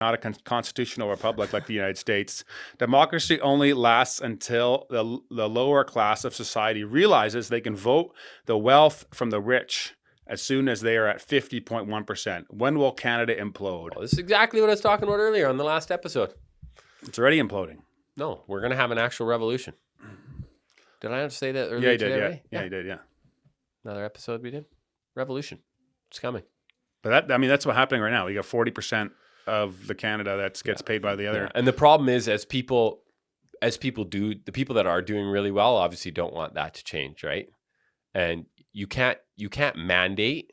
not a constitutional republic like the United States. Democracy only lasts until the lower class of society realizes they can vote the wealth from the rich as soon as they are at 50.1%. When will Canada implode? Well, this is exactly what I was talking about earlier on the last episode. It's already imploding. No, we're going to have an actual revolution. Did I say that earlier today? Right? Yeah, you did, yeah. Another episode we did. Revolution. It's coming. But that's what's happening right now. We got 40% of the Canada that gets paid by the other. Yeah. And the problem is, as people do, the people that are doing really well obviously don't want that to change, right? And you can't mandate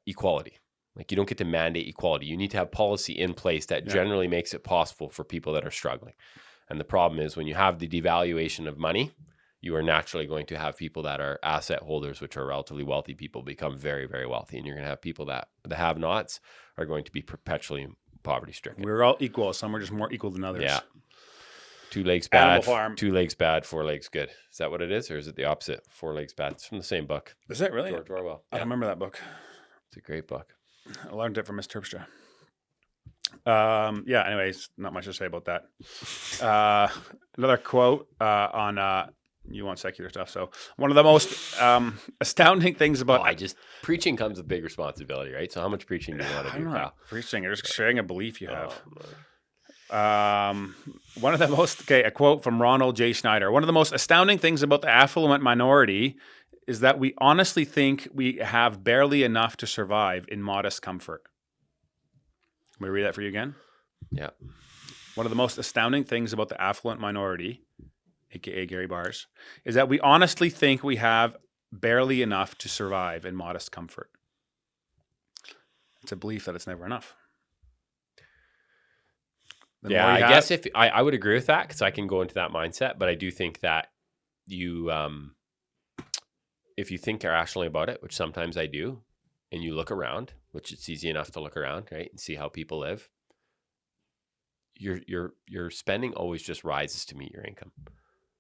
equality. Like, you don't get to mandate equality. You need to have policy in place that generally makes it possible for people that are struggling. And the problem is, when you have the devaluation of money, you are naturally going to have people that are asset holders, which are relatively wealthy people, become very, very wealthy. And you're going to have people that the have-nots are going to be perpetually poverty-stricken. We're all equal. Some are just more equal than others. Yeah. 2 legs bad, 2 legs bad, 4 legs good. Is that what it is? Or is it the opposite? 4 legs bad. It's from the same book. Is it really? George Orwell. I don't remember that book. It's a great book. I learned it from Miss Terpstra. Anyways, not much to say about that. Another quote on you want secular stuff. So one of the most astounding things about preaching comes with big responsibility, right? So how much preaching do you want to do, pal? Preaching, you're just sharing a belief you have. One of the most a quote from Ronald J. Schneider. One of the most astounding things about the affluent minority is that we honestly think we have barely enough to survive in modest comfort. Let me read that for you again. Yeah. One of the most astounding things about the affluent minority, aka Gary Baars, is that we honestly think we have barely enough to survive in modest comfort. It's a belief that it's never enough. I guess if I would agree with that, because I can go into that mindset, but I do think that you, if you think rationally about it, which sometimes I do, and you look around, which it's easy enough to look around, right, and see how people live, your spending always just rises to meet your income.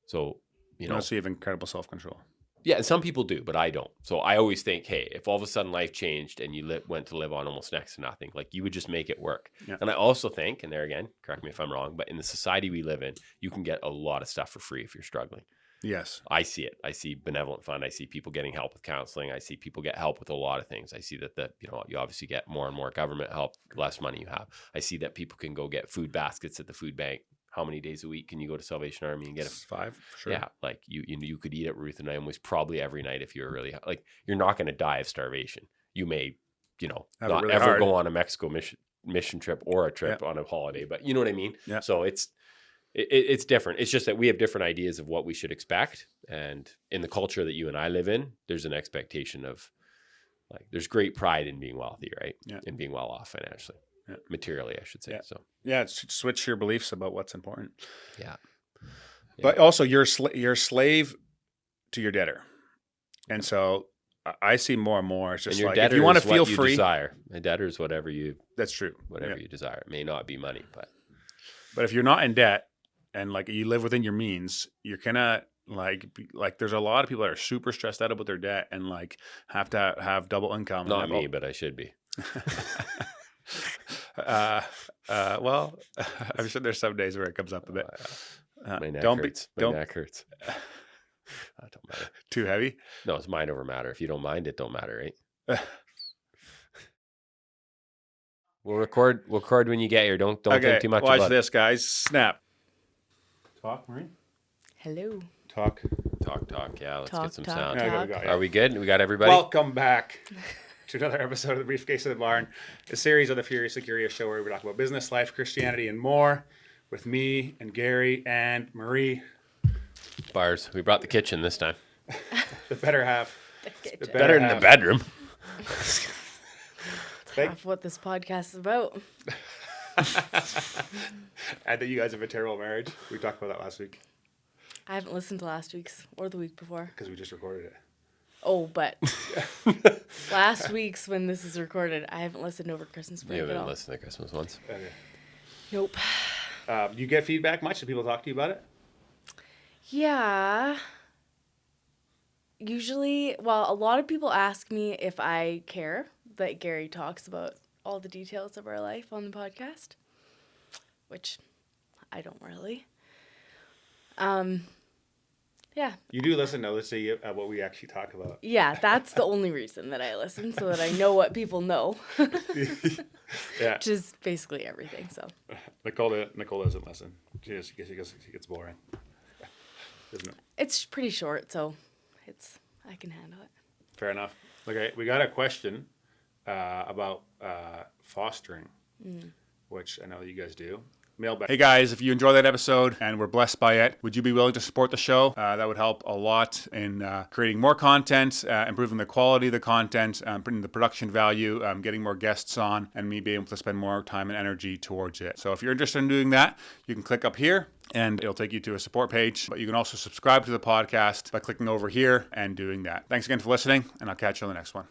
So, so you have incredible self-control. Yeah, and some people do, but I don't. So I always think, hey, if all of a sudden life changed and you went to live on almost next to nothing, like, you would just make it work. Yeah. And I also think, and there again, correct me if I'm wrong, but in the society we live in, you can get a lot of stuff for free if you're struggling. Yes. I see it. I see benevolent fund. I see people getting help with counseling. I see people get help with a lot of things. I see that you obviously get more and more government help, less money you have. I see that people can go get food baskets at the food bank. How many days a week can you go to Salvation Army and get 5? Sure. Yeah, like you could eat at Ruth and Amos probably every night if you're really you're not going to die of starvation. You may, not really ever go on a Mexico mission trip or a trip on a holiday, but you know what I mean? Yeah. So it's different. It's just that we have different ideas of what we should expect, and in the culture that you and I live in, there's an expectation of there's great pride in being wealthy, right? Yeah. In being well off financially. Yeah. Materially, I should say. Yeah. Switch your beliefs about what's important. Yeah. But also, you're a slave to your debtor, and so I see more and more. It's just if you want to feel free, desire. A debtor is whatever you. That's true. Whatever you desire. It may not be money, but if you're not in debt and you live within your means, you're gonna there's a lot of people that are super stressed out about their debt and have to have double income. Not me, but I should be. Well, I'm sure there's some days where it comes up a bit. My neck hurts. My neck hurts. That don't matter. Too heavy? No, it's mind over matter. If you don't mind, it don't matter, right? We'll record when you get here. Don't think too much about it. Watch this, guys. Snap. Talk, Marie. Hello. Talk. Yeah, let's get some sound. Yeah. Are we good? We got everybody? Welcome back to another episode of the Briefcase of the Barn, a series of the Furiously Curious show where we talk about business, life, Christianity, and more with me and Gary and Marie. Baars, we brought the kitchen this time. The better half. Better than the bedroom. Half what this podcast is about. And that you guys have a terrible marriage. We talked about that last week. I haven't listened to last week's or the week before. Because we just recorded it. Oh, but last week's when this is recorded, I haven't listened over Christmas break at all. You haven't listened to Christmas once? Okay. Nope. You get feedback much? Do people talk to you about it? Yeah. Usually, a lot of people ask me if I care that Gary talks about all the details of our life on the podcast, which I don't really. Yeah. You do listen though. Let's see what we actually talk about. Yeah, that's the only reason that I listen, so that I know what people know. Yeah. Which is basically everything. So Nicole doesn't listen. She gets boring. Isn't it? it's pretty short, so I can handle it. Fair enough. Okay, we got a question about fostering, which I know you guys do. Mailbag. Hey guys, if you enjoyed that episode and were blessed by it, would you be willing to support the show? That would help a lot in creating more content, improving the quality of the content, bringing the production value, getting more guests on, and me being able to spend more time and energy towards it. So if you're interested in doing that, you can click up here and it'll take you to a support page. But you can also subscribe to the podcast by clicking over here and doing that. Thanks again for listening, and I'll catch you on the next one.